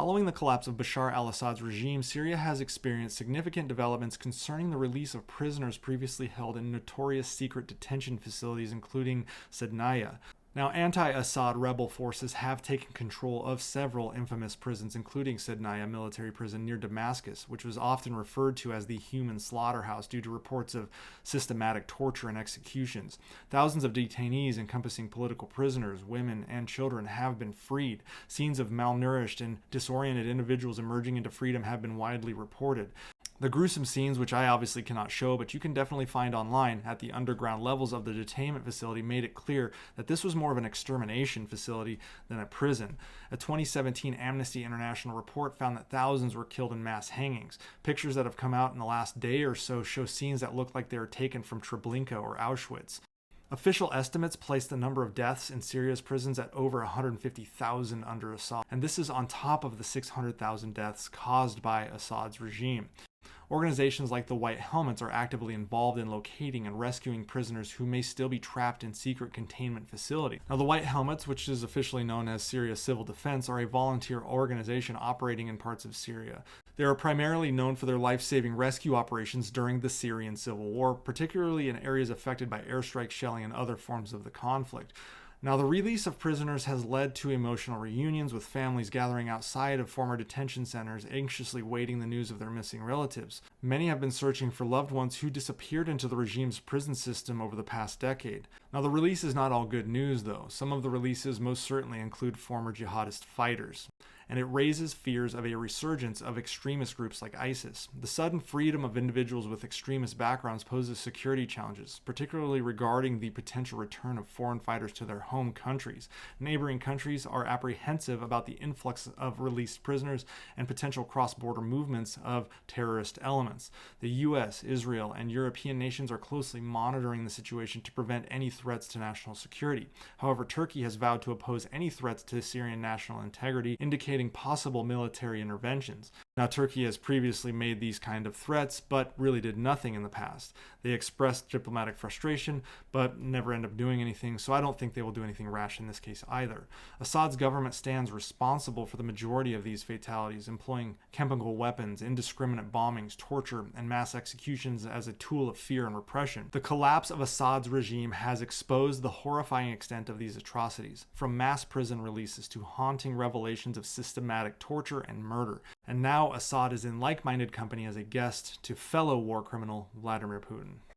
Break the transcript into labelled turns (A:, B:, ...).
A: Following the collapse of Bashar al-Assad's regime, Syria has experienced significant developments concerning the release of prisoners previously held in notorious secret detention facilities, including Sednaya. Now, anti-Assad rebel forces have taken control of several infamous prisons, including Sednaya military prison near Damascus, which was often referred to as the human slaughterhouse due to reports of systematic torture and executions. Thousands of detainees encompassing political prisoners, women, and children have been freed. Scenes of malnourished and disoriented individuals emerging into freedom have been widely reported. The gruesome scenes, which I obviously cannot show, but you can definitely find online at the underground levels of the detainment facility, made it clear that this was more of an extermination facility than a prison. A 2017 Amnesty International report found that thousands were killed in mass hangings. Pictures that have come out in the last day or so show scenes that look like they were taken from Treblinka or Auschwitz. Official estimates place the number of deaths in Syria's prisons at over 150,000 under Assad, and this is on top of the 600,000 deaths caused by Assad's regime. Organizations like the White Helmets are actively involved in locating and rescuing prisoners who may still be trapped in secret containment facilities. Now, the White Helmets, which is officially known as Syria Civil Defense, are a volunteer organization operating in parts of Syria. They are primarily known for their life-saving rescue operations during the Syrian civil war, particularly in areas affected by airstrike shelling and other forms of the conflict. Now, the release of prisoners has led to emotional reunions, with families gathering outside of former detention centers, anxiously waiting the news of their missing relatives. Many have been searching for loved ones who disappeared into the regime's prison system over the past decade. Now, the release is not all good news, though. Some of the releases most certainly include former jihadist fighters, and it raises fears of a resurgence of extremist groups like ISIS. The sudden freedom of individuals with extremist backgrounds poses security challenges, particularly regarding the potential return of foreign fighters to their home countries. Neighboring countries are apprehensive about the influx of released prisoners and potential cross-border movements of terrorist elements. The US, Israel, and European nations are closely monitoring the situation to prevent any threats to national security. However, Turkey has vowed to oppose any threats to Syrian national integrity, indicating possible military interventions. Now, Turkey has previously made these kind of threats, but really did nothing in the past. They expressed diplomatic frustration, but never end up doing anything, so I don't think they will do anything rash in this case either. Assad's government stands responsible for the majority of these fatalities, employing chemical weapons, indiscriminate bombings, torture, and mass executions as a tool of fear and repression. The collapse of Assad's regime has exposed the horrifying extent of these atrocities, from mass prison releases to haunting revelations of systematic torture and murder. And now Assad is in like-minded company as a guest to fellow war criminal Vladimir Putin.